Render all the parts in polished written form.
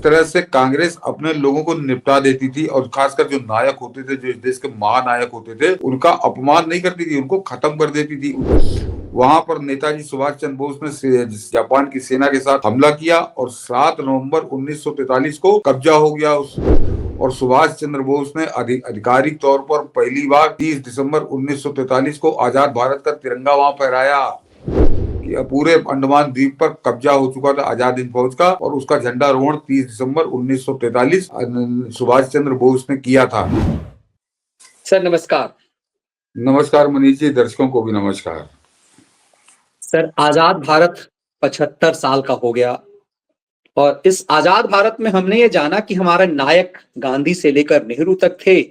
तरह से कांग्रेस अपने लोगों को निपटा देती थी और खासकर जो नायक होते थे, जो इस देश के महानायक होते थे, उनका अपमान नहीं करती थी, उनको खत्म कर देती थी। वहां पर नेताजी सुभाष चंद्र बोस ने जापान की सेना के साथ हमला किया और 7 नवंबर 1943 को कब्जा हो गया उस और सुभाष चंद्र बोस ने आधिकारिक तौर पर पहली बार 30 दिसंबर 1943 को आजाद भारत का तिरंगा वहां फहराया कि पूरे अंडमान द्वीप पर कब्जा हो चुका था आजाद हिंद फौज का, और उसका झंडारोहण 30 दिसंबर 1943 सुभाष चंद्र बोस ने किया था। सर नमस्कार। नमस्कार मनीष जी, दर्शकों को भी नमस्कार। सर, आजाद भारत 75 साल का हो गया और इस आजाद भारत में हमने ये जाना कि हमारे नायक गांधी से लेकर नेहरू तक थे,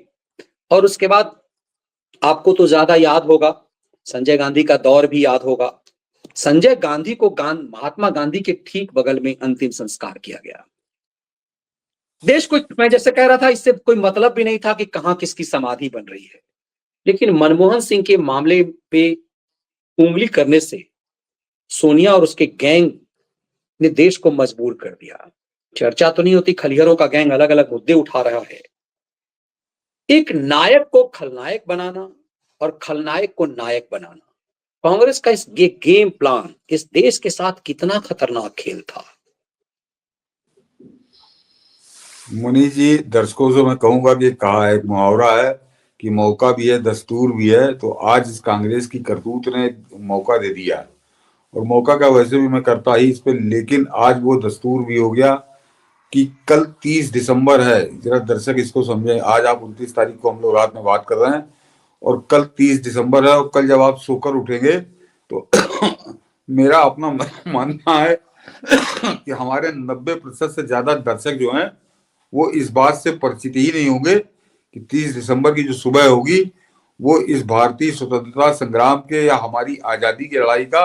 और उसके बाद आपको तो ज्यादा याद होगा, संजय गांधी का दौर भी याद होगा। संजय गांधी को महात्मा गांधी के ठीक बगल में अंतिम संस्कार किया गया। देश को, मैं जैसे कह रहा था, इससे कोई मतलब भी नहीं था कि कहां किसकी समाधि बन रही है, लेकिन मनमोहन सिंह के मामले पे उंगली करने से सोनिया और उसके गैंग ने देश को मजबूर कर दिया। चर्चा तो नहीं होती, खलिहरों का गैंग अलग अलग मुद्दे उठा रहा है। एक नायक को खलनायक बनाना और खलनायक को नायक बनाना, कांग्रेस का इस गेम प्लान इस देश के साथ कितना खतरनाक खेल था। मुनीष जी, दर्शकों से मैं कहूंगा कि कहा एक मुहावरा है कि मौका भी है दस्तूर भी है, तो आज इस कांग्रेस की करतूत ने मौका दे दिया, और मौका का वैसे भी मैं करता ही इस पे, लेकिन आज वो दस्तूर भी हो गया कि कल 30 दिसंबर है। जरा दर्शक इसको समझे, आज आप 29 तारीख को हम लोग रात में बात कर रहे हैं और कल 30 दिसंबर है, और कल जब आप सोकर उठेंगे तो मेरा अपना मानना है कि हमारे 90% से ज्यादा दर्शक जो हैं वो इस बात से परिचित ही नहीं होंगे कि 30 दिसंबर की जो सुबह होगी वो इस भारतीय स्वतंत्रता संग्राम के या हमारी आजादी की लड़ाई का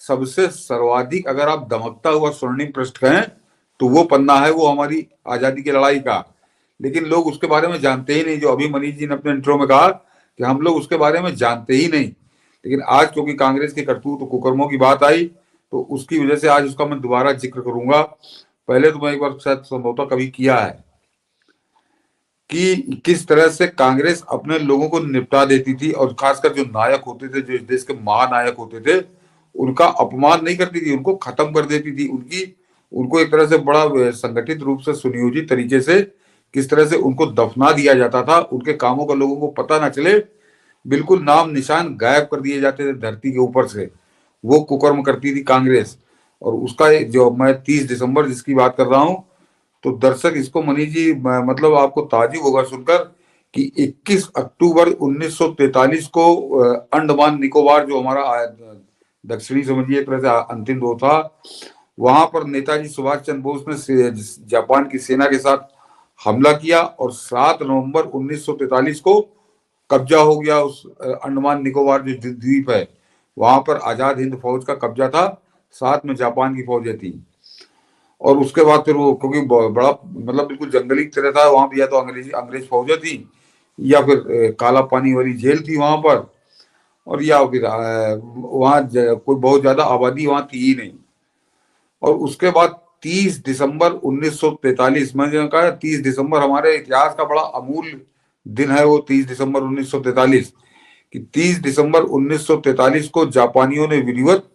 सबसे सर्वाधिक, अगर आप दमकता हुआ स्वर्णिम पृष्ठ कहें तो वो पन्ना है, वो हमारी आजादी की लड़ाई का। लेकिन लोग उसके बारे में जानते ही नहीं, जो अभी मनीष जी ने अपने इंट्रो में कहा कि हम लोग उसके बारे में जानते ही नहीं। लेकिन आज क्योंकि कांग्रेस के करतूत कुकर्मों की बात आई तो उसकी वजह से आज उसका मैं दोबारा जिक्र करूंगा। पहले तो मैं एक बार शायद संभवतः कभी किया है कि किस तरह से कांग्रेस अपने लोगों को निपटा देती थी और खासकर जो नायक होते थे, जो इस देश के महानायक होते थे, उनका अपमान नहीं करती थी, उनको खत्म कर देती थी। उनको एक तरह से बड़ा संगठित रूप से सुनियोजित तरीके से किस तरह से उनको दफना दिया जाता था, उनके कामों का लोगों को पता ना चले, बिल्कुल नाम निशान गायब कर दिए जाते थे धरती के ऊपर से। वो कुकर्म करती थी कांग्रेस। और उसका जो मैं 30 दिसंबर जिसकी बात कर रहा हूं, तो दर्शक इसको मनीष जी मतलब आपको ताजुब होगा सुनकर कि 21 अक्टूबर 1943 को अंडमान निकोबार, जो हमारा दक्षिणी समझिए एक तरह से अंतिम दो था, वहां पर नेताजी सुभाष चंद्र बोस ने जापान की सेना के साथ हमला किया और 7 नवंबर 1943 को कब्जा हो गया उस अंडमान निकोबार जो द्वीप है, वहां पर आजाद हिंद फौज का कब्जा था, साथ में जापान की फौजें थी। और उसके बाद फिर वो, क्योंकि बड़ा मतलब बिल्कुल जंगली तरह था वहां भी, या तो अंग्रेज फौजें थी या फिर काला पानी वाली जेल थी वहां पर, और या फिर वहां कोई बहुत ज्यादा आबादी वहां थी ही नहीं। और उसके बाद 30 दिसंबर 1943, मैंने कहा 30 दिसंबर हमारे इतिहास का बड़ा अमूल्य दिन है, वो 30 दिसंबर 1943 कि 30 दिसंबर 1943 को जापानियों ने विधिवत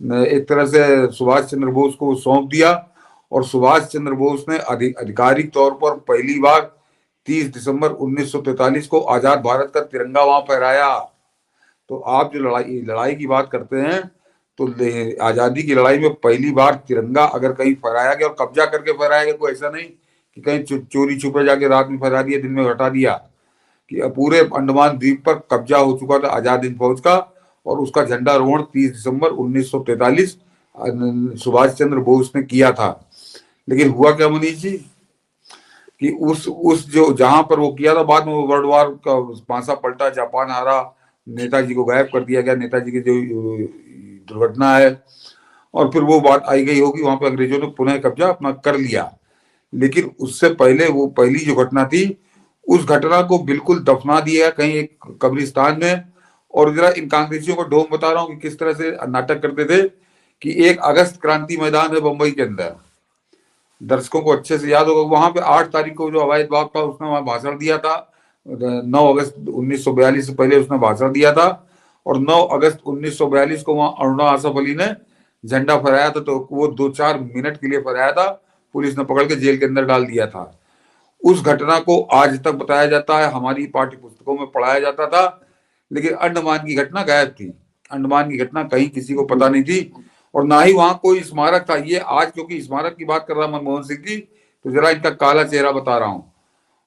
एक तरह से सुभाष चंद्र बोस को सौंप दिया, और सुभाष चंद्र बोस ने आधिकारिक तौर पर पहली बार 30 दिसंबर 1943 को आजाद भारत का तिरंगा वहां फहराया। तो आप जो लड़ाई की बात करते हैं, तो आजादी की लड़ाई में पहली बार तिरंगा अगर कहीं फहराया गया, और कब्जा करके फहराया गया, कोई ऐसा नहीं कि कहीं चोरी छुपे जाके रात में फहरा दिया, दिन में हटा दिया, कि पूरे अंडमान द्वीप पर कब्जा हो चुका था आजाद हिंद फौज का, और उसका झंडारोहण 30 दिसंबर 1943 सुभाष चंद्र बोस ने किया था। लेकिन हुआ क्या मनीष जी कि उस जो जहां पर वो किया था, बाद में वो वर्ल्ड वार का पांसा पलटा, जापान हारा, नेताजी को गायब कर दिया गया, नेताजी की जो दुर्घटना है, और फिर वो बात आई गई होगी, वहां पे अंग्रेजों ने पुनः कब्जा अपना कर लिया। लेकिन उससे पहले वो पहली जो घटना थी, उस घटना को बिल्कुल दफना दिया कहीं एक कब्रिस्तान में। और जरा इन कांग्रेसियों को ढोंग बता रहा हूँ कि किस तरह से नाटक करते थे कि 1 अगस्त क्रांति मैदान है बंबई के अंदर, दर्शकों को अच्छे से याद होगा, वहां पे 8 तारीख को जो अवैध बाग था उसने वहां भाषण दिया था। 9 अगस्त 1942 से पहले उसने भाषण दिया था, और 9 अगस्त 1942 को वहां अरुणा आसफ अली ने झंडा फहराया था, तो वो 2-4 मिनट के लिए फहराया था, पुलिस ने पकड़ के जेल के अंदर डाल दिया था। उस घटना को आज तक बताया जाता है, हमारी पाठ्य पुस्तकों में पढ़ाया जाता था, लेकिन अंडमान की घटना गायब थी। अंडमान की घटना कहीं किसी को पता नहीं थी, और ना ही वहां कोई स्मारक था। ये आज क्योंकि स्मारक की बात कर रहा मनमोहन सिंह जी, तो जरा इनका काला चेहरा बता रहा हूं।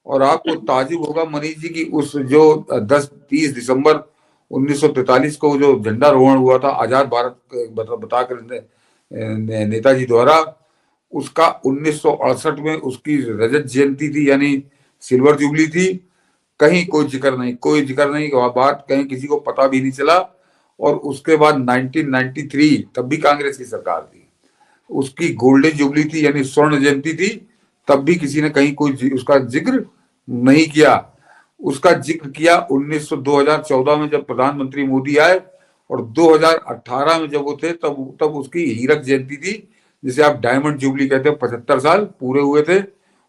और आपको ताजुब होगा मनीष जी की उस जो 30 दिसंबर 1943 को जो झंडारोहण हुआ था आजाद भारत बताकर नेताजी द्वारा, उसका 1968 में उसकी रजत जयंती थी, यानी सिल्वर जुबली थी। कहीं कोई जिक्र नहीं, कोई जिक्र नहीं, बात कहीं किसी को पता भी नहीं चला। और उसके बाद 1993 तब भी कांग्रेस की सरकार थी, उसकी गोल्डन जुबली थी, यानी स्वर्ण जयंती थी, तब भी किसी ने कहीं कोई उसका जिक्र नहीं किया। उसका जिक्र किया 2014 में जब प्रधानमंत्री मोदी आए, और 2018 में जब वो थे तब उसकी हीरक जयंती थी, जिसे आप डायमंड जुबली कहते हैं, 75 साल पूरे हुए थे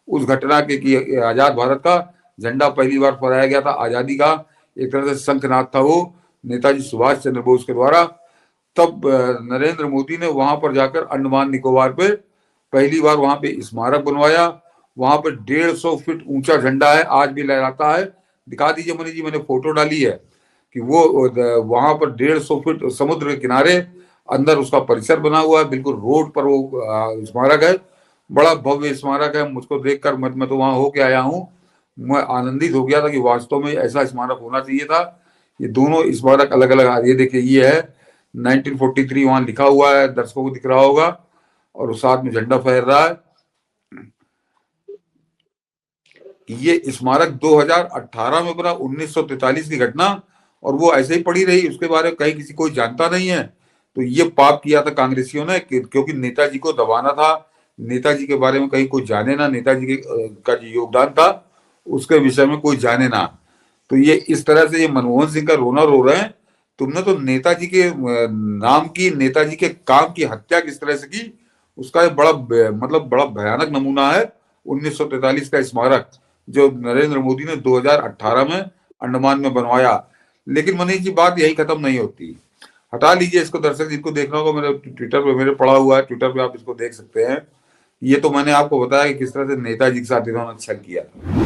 उस घटना के कि आजाद भारत का झंडा पहली बार फहराया गया था। आजादी का एक तरह से शंखनाद था वो, नेताजी सुभाष चंद्र बोस के द्वारा। तब नरेंद्र मोदी ने वहां पर जाकर अंडमान निकोबार पे पहली बार वहां पे स्मारक बनवाया। वहां पे 150 फीट ऊंचा झंडा है, आज भी लहराता है। दिखा दीजिए मनीष जी, मैंने फोटो डाली है कि वो वहां पर 150 फीट समुद्र के किनारे अंदर उसका परिसर बना हुआ है, बिल्कुल रोड पर वो स्मारक है। बड़ा भव्य स्मारक है। मुझको देखकर मैं तो वहां होके आया हूँ, मैं आनंदित हो गया था कि वास्तव में ऐसा स्मारक होना चाहिए था। ये दोनों स्मारक अलग अलग, ये देखिए ये है 1943 वहां लिखा हुआ है, दर्शकों को दिख रहा होगा, और साथ में झंडा फहर रहा है। ये स्मारक 2018 में बना, 1943 की घटना, और वो ऐसे ही पड़ी रही, उसके बारे में कहीं किसी कोई जानता नहीं है। तो ये पाप किया था कांग्रेसियों ने क्योंकि नेताजी को दबाना था, नेताजी के बारे में कहीं कोई जाने ना, नेताजी के का जो योगदान था उसके विषय में कोई जाने ना। तो ये इस तरह से ये मनमोहन सिंह का रोना रो रहे हैं। तुमने तो नेताजी के नाम की, नेताजी के काम की हत्या किस तरह से की, उसका एक बड़ा मतलब बड़ा भयानक नमूना है 1943 का स्मारक, जो नरेंद्र मोदी ने 2018 में अंडमान में बनवाया। लेकिन मनीष जी बात यही खत्म नहीं होती। हटा लीजिए इसको, दर्शक जिनको देखना होगा मेरे ट्विटर पे मेरे पड़ा हुआ है, ट्विटर पे आप इसको देख सकते हैं। ये तो मैंने आपको बताया कि किस तरह से नेताजी के साथ इन्होंने छल किया था।